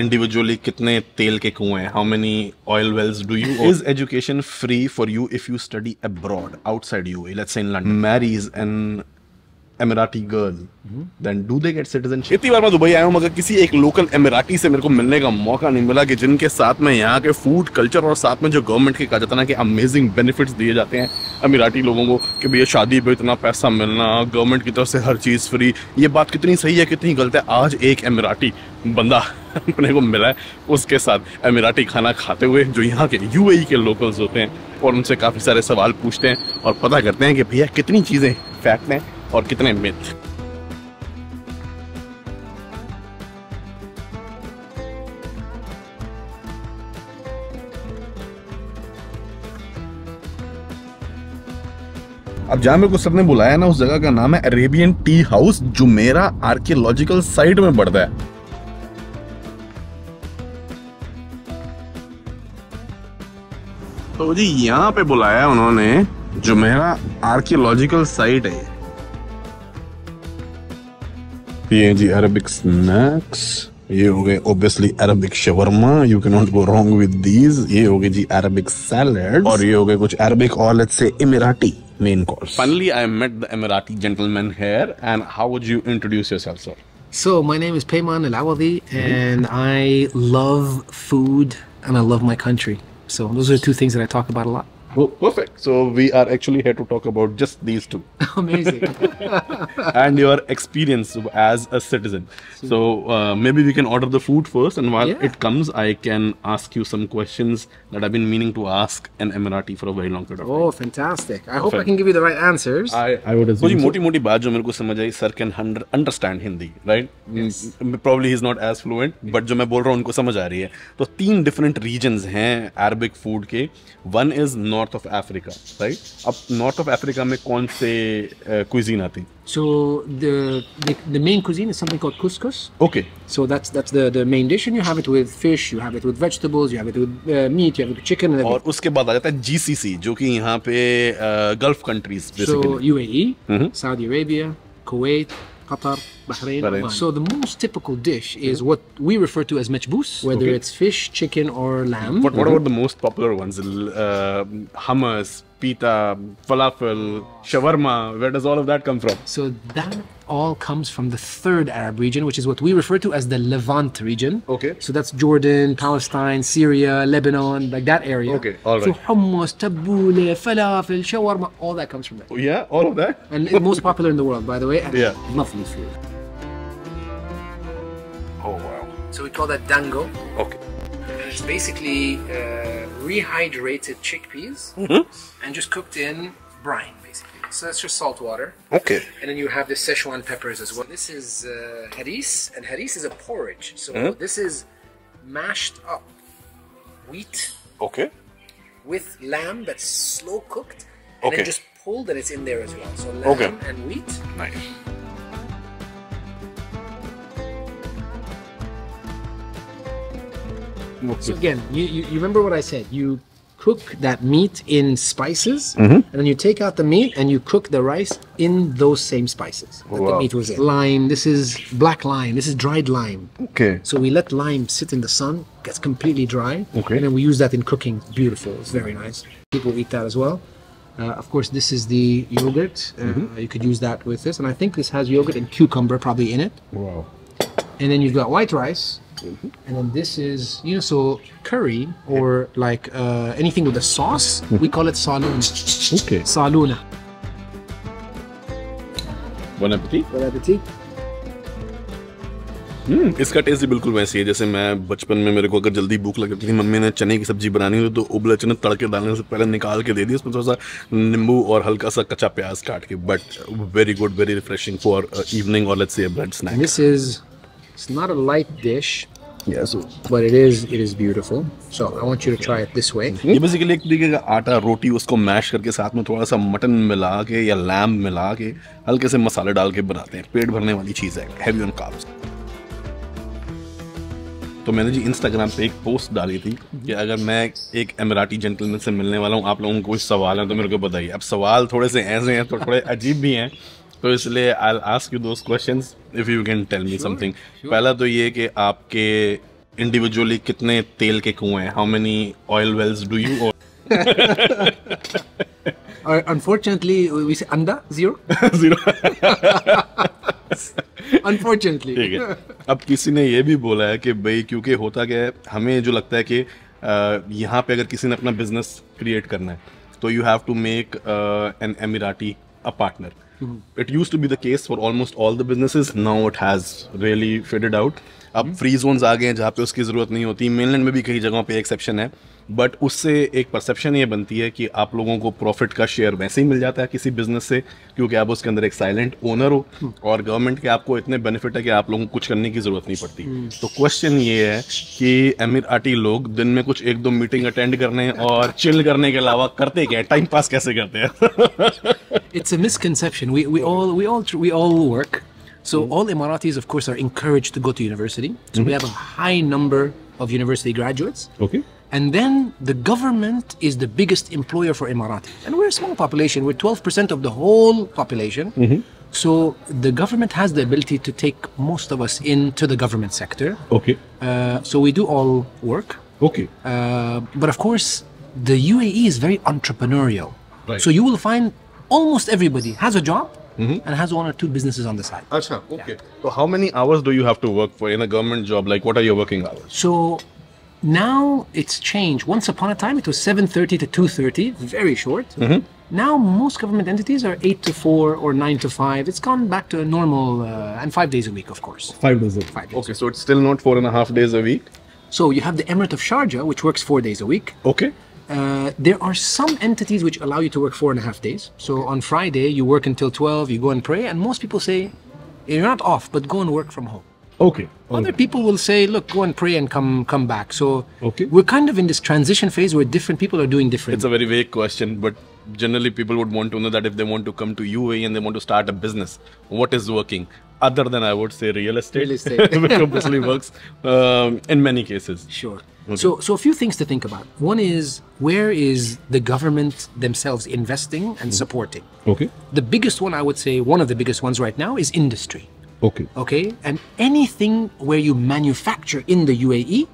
individually कितने तेल के कुएं हैं? How many oil wells do you own? Is education free for you if you study abroad outside UAE? Let's say in London, marries an Emirati girl, then do they get citizenship? इतनी बार मैं Dubai आया हूँ मगर किसी एक local एमिराती से मेरे को मिलने का मौका नहीं मिला कि जिनके साथ में यहाँ के फूड कल्चर और साथ में जो गवर्नमेंट के कहा जाता है ना कि अमेजिंग बेनिफिट्स दिए जाते हैं एमिराती लोगों को कि भैया शादी पे इतना पैसा मिलना, गवर्नमेंट की तरफ से हर चीज़ फ्री। ये बात कितनी सही है कितनी गलत है? आज एक एमिराती बंदा अपने को मिला है, उसके साथ एमिराती खाना खाते हुए जो यहाँ के UAE के लोकल्स होते हैं, और उनसे काफ़ी सारे सवाल पूछते हैं और पता करते हैं कि भैया कितनी चीज़ें फैक्ट हैं और कितने मिथ। अब जहां मेरे को सर ने बुलाया ना, उस जगह का नाम है अरेबियन टी हाउस, जो मेरा आर्कियोलॉजिकल साइट में पड़ता है। तो जी यहाँ पे बुलाया उन्होंने जो मेरा आर्कियोलॉजिकल साइट है। ये जी अरबिक स्नैक्स, ये हो गए obviously Arabic shawarma, you can not go wrong with these. ये हो गए जी अरबिक सैलड, और ये हो गए कुछ अरबिक और लेट्स से इमिराती main course. Finally, I met the Emirati gentleman here, and how would you introduce yourself, sir? So my name is Payman Al-Awadi, and I love food and I love my country. So those are the two things that I talk about a lot. Oh, perfect. So we are actually here to talk about just these two. Amazing. And your experience as a citizen. So maybe we can order the food first, and while it comes, I can ask you some questions that I've been meaning to ask an Emirati for a very long period of time. Oh, fantastic. I hope I can give you the right answers. I would assume. So मोटी-मोटी बात जो मेरे को समझ आई, sir can understand Hindi, right? Yes. Probably he's not as fluent, but जो मैं बोल रहा हूँ उनको समझ आ रही है। तो 3 different regions हैं Arabic food के। One is North of Africa, right? अब North of Africa में कौन से cuisine आती? So the main cuisine is something called couscous. Okay. So that's the main dish, and you have it with fish, you have it with vegetables, you have it with meat, you have it with chicken. And और उसके बाद आ जाता है GCC, जो कि यहाँ पे Gulf countries basically. So UAE, Saudi Arabia, Kuwait, Qatar, Bahrain. So the most typical dish is what we refer to as machbous, whether it's fish, chicken, or lamb. What about the most popular ones? Hummus, pita, falafel, shawarma. Where does all of that come from? So that all comes from the third Arab region, which is what we refer to as the Levant region. Okay. So that's Jordan, Palestine, Syria, Lebanon, like that area. Okay, all right. So hummus, tabbouleh, falafel, shawarma, all that comes from there. Oh, yeah, all of that? And it's most popular in the world, by the way. And yeah. Lovely food. Oh, wow. So we call that dango. Okay. And it's basically rehydrated chickpeas and just cooked in brine, basically. So that's just salt water. Okay. And then you have the Szechuan peppers as well. This is haris, and haris is a porridge. So this is mashed up wheat. Okay. With lamb that's slow cooked, and then just pulled, and it's in there as well. So lamb and wheat. Nice. So again, you remember what I said. You cook that meat in spices, and then you take out the meat and you cook the rice in those same spices that the meat was in. Lime, this is black lime, this is dried lime. Okay. So we let lime sit in the sun, gets completely dry, and then we use that in cooking. It's beautiful, it's very nice. People eat that as well. Of course, this is the yogurt. You could use that with this, and I think this has yogurt and cucumber probably in it. Wow. And then you've got white rice. And then this is, so curry or like anything with a sauce, we call it saloon. Okay. Saloona. Bon appetit. Bon appetit. इसका test भी बिल्कुल वैसे ही है जैसे मैं बचपन में मेरे को अगर जल्दी भूख लगती थी, मम्मी ने चने की सब्जी बनानी हो तो उबले चने तड़के डालने से पहले निकाल के दे दी, उसमें थोड़ा सा नींबू और हल्का सा कच्चा प्याज काट के, but very good, very refreshing for evening और let's say bread snack. This is, it's not a light dish. Yes. But it is beautiful. So I want you to try it this way. ये basically एक तरीके का आटा रोटी उसको mash करके साथ में थोड़ा सा मटन मिला के या लैम्ब मिला के हल्के से मसाले डाल के बनाते हैं. पेट भरने वाली चीज़ है, हैवी ऑन कार्ब्स. तो मैंने जी इंस्टाग्राम पे एक पोस्ट डाली थी कि अगर मैं एक एमिराती जेंटलमैन से मिलने वाला हूँ, आप लोगों को कुछ सवाल हैं तो मेरे को बताइए. अब सवाल थोड़े से ऐसे हैं तो थोड़े अजीब भी हैं, तो इसलिए I'll ask you those questions if you can tell me something. पहला तो ये कि आपके individually कितने तेल के कुएं हैं? How many oil wells do you own? Unfortunately, we say anda zero. Zero. Unfortunately. ठीक है. अब किसी ने ये भी बोला है कि भाई क्योंकि होता क्या है, हमें जो लगता है कि यहाँ पे अगर किसी ने अपना बिजनेस क्रिएट करना है तो you have to make an Emirati a partner. It used to be the case for almost all the businesses. Now it has really faded out. अब फ्री जोन्स आ गए हैं जहाँ पे उसकी ज़रूरत नहीं होती. मेनलैंड में भी कई जगहों पे एक्सेप्शन है, बट उससे एक परसेप्शन ये बनती है कि आप लोगों को प्रॉफिट का शेयर वैसे ही मिल जाता है किसी बिजनेस से, क्योंकि आप उसके अंदर एक साइलेंट ओनर हो और गवर्नमेंट के आपको इतने बेनिफिट है कि आप लोगों को कुछ करने की ज़रूरत नहीं पड़ती. तो क्वेश्चन ये है कि एमिराती लोग दिन में कुछ 1-2 मीटिंग अटेंड करने और चिल करने के अलावा करते क्या, टाइम पास कैसे करते हैं? It's a misconception. We all work. So all Emiratis, of course, are encouraged to go to university. So we have a high number of university graduates. Okay. And then the government is the biggest employer for Emiratis. And we're a small population. We're 12% of the whole population. So the government has the ability to take most of us into the government sector. Okay. So we do all work. Okay. But of course, the UAE is very entrepreneurial. Right. So you will find almost everybody has a job and has 1 or 2 businesses on the side. Acha, okay. So how many hours do you have to work for in a government job? Like what are your working hours? So now it's changed. Once upon a time, it was 7:30 to 2:30, very short. Now most government entities are 8 to 4 or 9 to 5. It's gone back to a normal and 5 days a week, of course. 5 days a week. 5 days. Okay, so it's still not 4.5 days a week. So you have the Emirate of Sharjah, which works 4 days a week. Okay. There are some entities which allow you to work 4.5 days. So on Friday, you work until 12, you go and pray, and most people say, you're not off, but go and work from home. Okay. Other people will say, look, go and pray and come back. So Okay. we're kind of in this transition phase where different people are doing different. It's a very vague question, but generally people would want to know that if they want to come to UAE and they want to start a business, what is working? Other than, I would say, real estate. Real estate. Which obviously works in many cases. Sure. Okay. So a few things to think about. One is, where is the government themselves investing and supporting? Okay. The biggest one, I would say, one of the biggest ones right now is industry. Okay. Okay? And anything where you manufacture in the UAE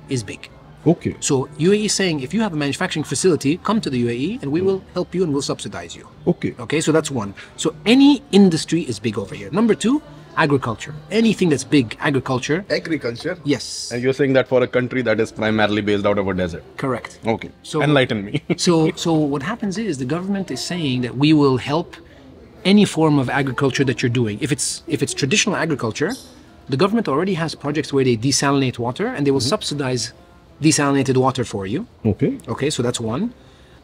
is big. Okay. So UAE is saying, if you have a manufacturing facility, come to the UAE and we will help you and we'll subsidize you. Okay. Okay, so that's one. So any industry is big over here. Number 2, agriculture. Anything that's big, agriculture. Agriculture? Yes. And you're saying that for a country that is primarily based out of a desert? Correct. Okay. So- enlighten me. So what happens is the government is saying that we will help any form of agriculture that you're doing. If it's traditional agriculture, the government already has projects where they desalinate water and they will subsidize desalinated water for you. Okay. Okay, so that's one.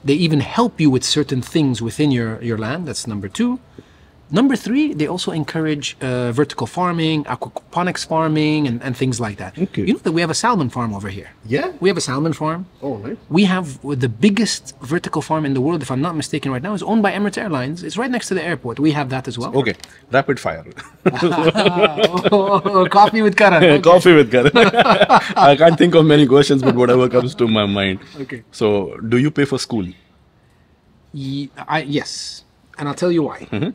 They even help you with certain things within your land. That's number 2. Number 3, they also encourage vertical farming, aquaponics farming, and things like that. Okay. You know that we have a salmon farm over here. Yeah? We have a salmon farm. Oh, nice. We have the biggest vertical farm in the world, if I'm not mistaken right now, is owned by Emirates Airlines. It's right next to the airport. We have that as well. Okay. Rapid fire. Coffee with Karan. Okay. Coffee with Karan. I can't think of many questions, but whatever comes to my mind. Okay. So, do you pay for school? Yes. And I'll tell you why.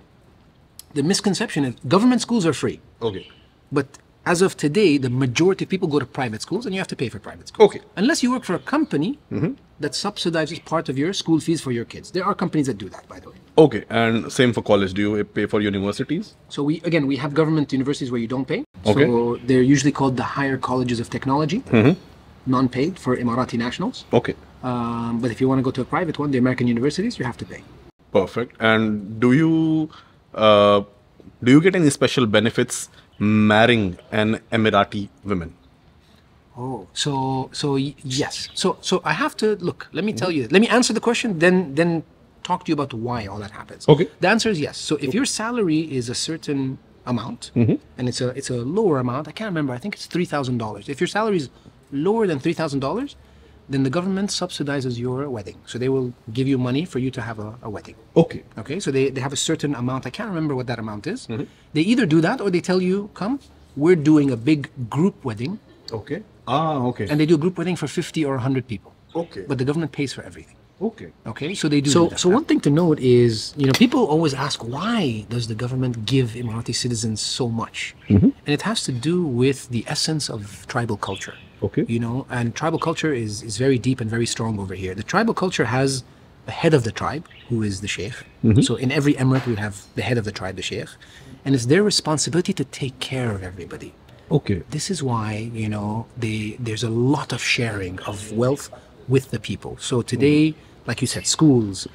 The misconception is government schools are free. Okay. But as of today, the majority of people go to private schools and you have to pay for private schools. Okay. Unless you work for a company that subsidizes part of your school fees for your kids. There are companies that do that, by the way. Okay. And same for college. Do you pay for universities? So we have government universities where you don't pay. Okay. So they're usually called the higher colleges of technology, non-paid for Emirati nationals. Okay. But if you want to go to a private one, the American universities, you have to pay. Perfect. And do you get any special benefits marrying an Emirati woman? Oh, so yes. So I have to look. Let me tell you. Let me answer the question. Then talk to you about why all that happens. Okay. The answer is yes. So if your salary is a certain amount and it's a lower amount, I can't remember. I think it's $3,000. If your salary is lower than $3,000, then the government subsidizes your wedding. So they will give you money for you to have a wedding. Okay. Okay, so they have a certain amount. I can't remember what that amount is. They either do that or they tell you, come, we're doing a big group wedding. Okay. Ah, okay. And they do a group wedding for 50 or 100 people. Okay. But the government pays for everything. Okay. Okay, so they do. So one thing to note is, people always ask, why does the government give Emirati citizens so much? And it has to do with the essence of tribal culture. Okay. And tribal culture is very deep and very strong over here. The tribal culture has the head of the tribe, who is the sheikh. So in every emirate, we have the head of the tribe, the sheikh. And it's their responsibility to take care of everybody. Okay. This is why, there's a lot of sharing of wealth with the people. So today, like you said, schools.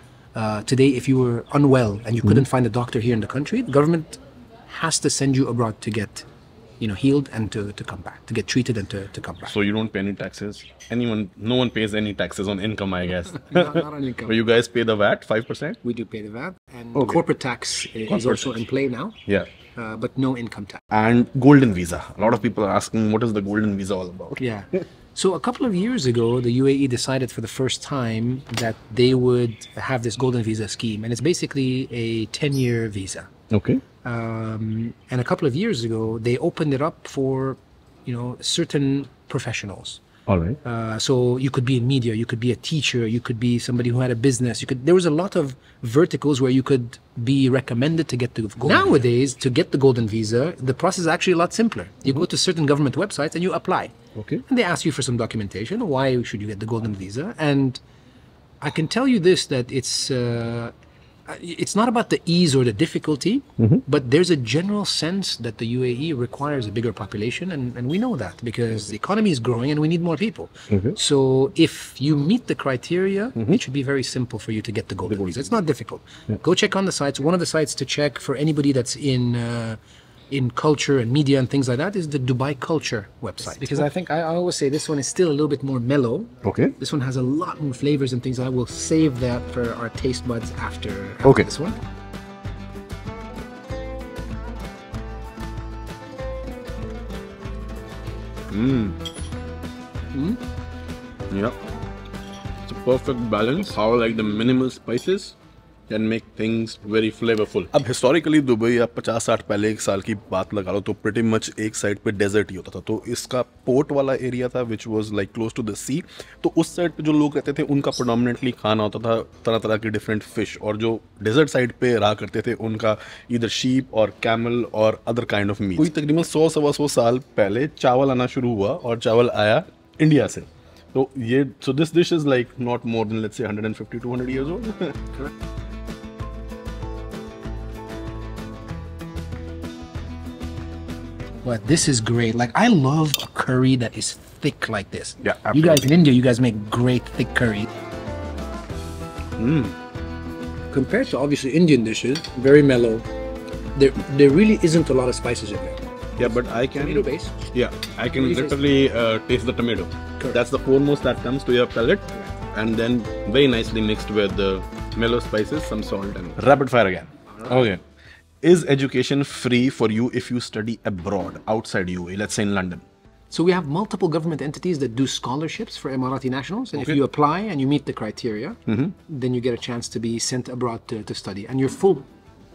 Today, if you were unwell and you couldn't find a doctor here in the country, the government has to send you abroad to get, healed and to come back, to get treated and to come back. So you don't pay any taxes? No one pays any taxes on income, I guess. Not on income. But you guys pay the VAT, 5%? We do pay the VAT. And corporate tax is also in play now. Yeah. But no income tax. And golden visa. A lot of people are asking, what is the golden visa all about? Yeah. So a couple of years ago, the UAE decided for the first time that they would have this golden visa scheme. And it's basically a 10-year visa. Okay. And a couple of years ago, they opened it up for, certain professionals. All right. So you could be in media, you could be a teacher, you could be somebody who had a business. There was a lot of verticals where you could be recommended to get the golden visa. Nowadays, to get the golden visa, the process is actually a lot simpler. You go to certain government websites and you apply. Okay. And they ask you for some documentation. Why should you get the golden visa? And I can tell you this, that it's not about the ease or the difficulty, but there's a general sense that the UAE requires a bigger population, and we know that because the economy is growing and we need more people. So if you meet the criteria, it should be very simple for you to get the golden visa. It's not difficult. Go check on the sites. One of the sites to check for anybody that's in culture and media and things like that is the Dubai Culture website. Because I think I always say this one is still a little bit more mellow. Okay. This one has a lot more flavors and things. I will save that for our taste buds after this one. Yeah. It's a perfect balance. How like the minimal spices can make things very flavorful. अब historically Dubai आप 50-60 पहले एक साल की बात लगा लो तो pretty much एक साइड पे desert ही होता था, तो इसका पोर्ट वाला एरिया था which was like close to the sea, तो उस साइड पे जो लोग रहते थे उनका predominantly खाना होता था तरह तरह की different fish, और जो desert साइड पे रहा करते थे उनका either sheep और camel और other kind of meat. कोई तकरीबन 100-125 साल पहले चावल आना शुरू हुआ और चावल आया इंडिया से, तो ये so this dish is like not more than let's say 150-200 years old. But this is great. Like, I love a curry that is thick like this. Yeah, absolutely. You guys in India, you guys make great thick curry. Compared to obviously Indian dishes, very mellow. There really isn't a lot of spices in there. Yeah, but I can. Tomato base. Yeah, I can literally taste the tomato. Correct. That's the foremost that comes to your palate, and then very nicely mixed with the mellow spices, some salt, and rapid fire again. Okay. Is education free for you if you study abroad, outside UAE, let's say in London? So we have multiple government entities that do scholarships for Emirati nationals. And if you apply and you meet the criteria, then you get a chance to be sent abroad to study. And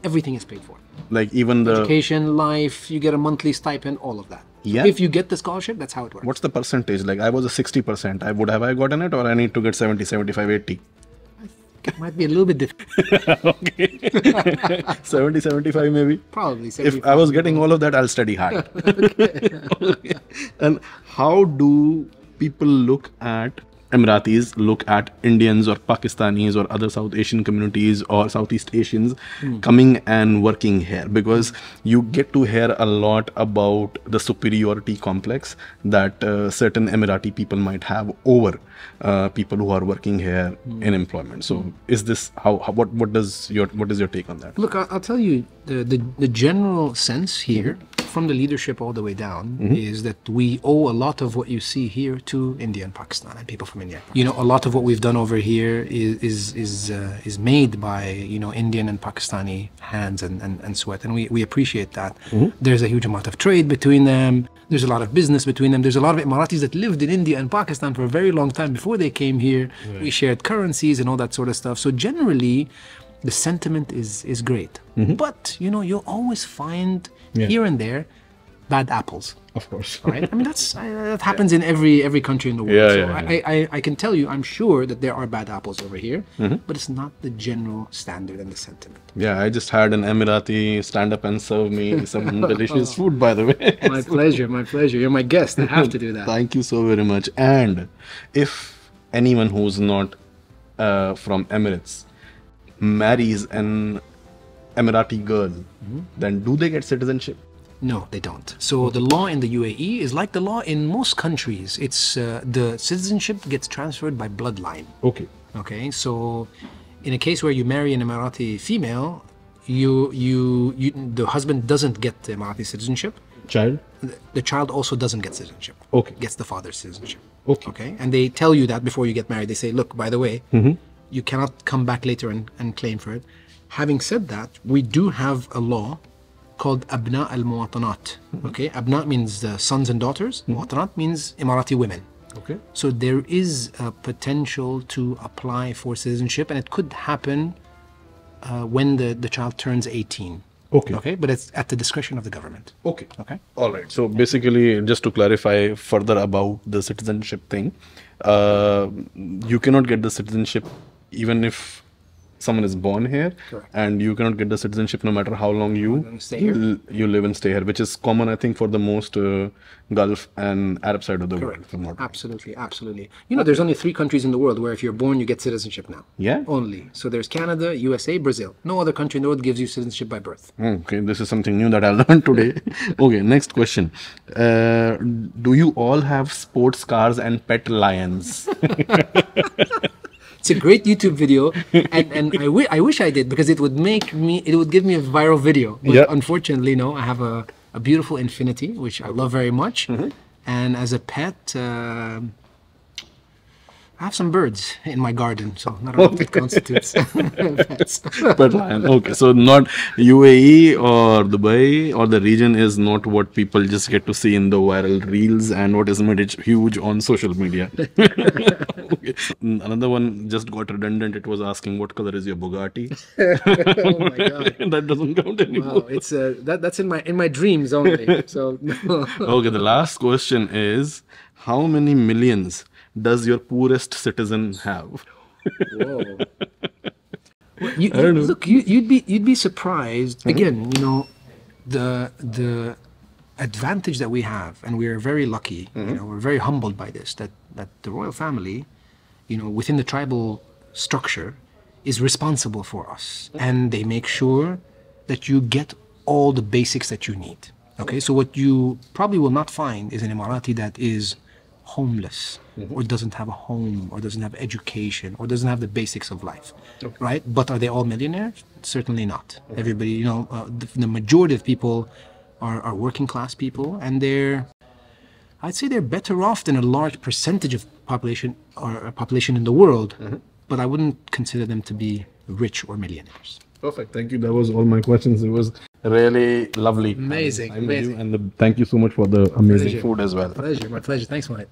everything is paid for. Like even the... Education, life, you get a monthly stipend, all of that. Yeah. So if you get the scholarship, that's how it works. What's the percentage? Like I was a 60%. Have I gotten it, or I need to get 70, 75, 80? It might be a little bit different. Okay. 70, 75 maybe? Probably 75. If I was getting all of that, I'll study hard. Okay. And how do people look at Emiratis, look at Indians or Pakistanis or other South Asian communities or Southeast Asians coming and working here? Because you get to hear a lot about the superiority complex that certain Emirati people might have over people who are working here in employment. So is this what is your take on that? Look, I'll tell you the general sense here from the leadership all the way down is that we owe a lot of what you see here to India and Pakistan and people from India. You know, a lot of what we've done over here is made by, you know, Indian and Pakistani hands and sweat, and we appreciate that. There's a huge amount of trade between them. There's a lot of business between them. There's a lot of Emiratis that lived in India and Pakistan for a very long time before they came here. Right. We shared currencies and all that sort of stuff. So generally, the sentiment is great. But, you know, you'll always find here and there bad apples. Of course. Right? I mean, that happens in every country in the world. Yeah, I can tell you, I'm sure that there are bad apples over here, but it's not the general standard and the sentiment. Yeah, I just had an Emirati stand up and serve me some delicious food, by the way. My pleasure, my pleasure. You're my guest. I have to do that. Thank you so very much. And if anyone who's not from Emirates marries an Emirati girl, then do they get citizenship? No, they don't. So the law in the UAE is like the law in most countries. It's the citizenship gets transferred by bloodline. Okay. Okay, so in a case where you marry an Emirati female, the husband doesn't get the Emirati citizenship. Child? The child also doesn't get citizenship. Okay. Gets the father's citizenship. Okay. Okay, and they tell you that before you get married. They say, look, by the way, you cannot come back later and claim for it. Having said that, we do have a law called Abna al-Muwatanat. Okay, Abna means the sons and daughters. Muwatanat means Emirati women. Okay. So there is a potential to apply for citizenship, and it could happen when the child turns 18. Okay. Okay, but it's at the discretion of the government. Okay. Okay. All right. So basically, just to clarify further about the citizenship thing, you cannot get the citizenship even if someone is born here. Correct. And you cannot get the citizenship no matter how long you stay here. you live and stay here, which is common, I think, for the most Gulf and Arab side of the world. if I'm not wrong. Absolutely, absolutely. You know, there's only 3 countries in the world where if you're born, you get citizenship now. Yeah? Only. So there's Canada, USA, Brazil. No other country in the world gives you citizenship by birth. Okay, this is something new that I learned today. Okay, next question. Do you all have sports cars and pet lions? It's a great YouTube video, and I wish I did, because it would give me a viral video. But Yeah. unfortunately, no. I have a beautiful Infinity, which I love very much, and as a pet, I have some birds in my garden, so I don't know if it constitutes pets. Pet lion. Okay, so not UAE or Dubai or the region is not what people just get to see in the viral reels and what is made it huge on social media. Okay. Another one just got redundant. It was asking what color is your Bugatti. Oh my god! That doesn't count anymore. Wow, it's that's in my dreams only. So no. Okay, the last question is, how many millions does your poorest citizen have? Whoa. Well, look, you'd be surprised. Again, you know, the advantage that we have, and we are very lucky. You know, we're very humbled by this. That the royal family, you know, within the tribal structure, is responsible for us, and they make sure that you get all the basics that you need. Okay, so what you probably will not find is an Emirati that is homeless, or doesn't have a home, or doesn't have education, or doesn't have the basics of life, right? But are they all millionaires? Certainly not. Everybody, you know, the majority of people are working class people, and I'd say they're better off than a large percentage of population in the world, but I wouldn't consider them to be rich or millionaires. Perfect. Thank you. That was all my questions. It was really lovely. Amazing. And thank you so much for the amazing food as well. My pleasure. Thanks, Mohit.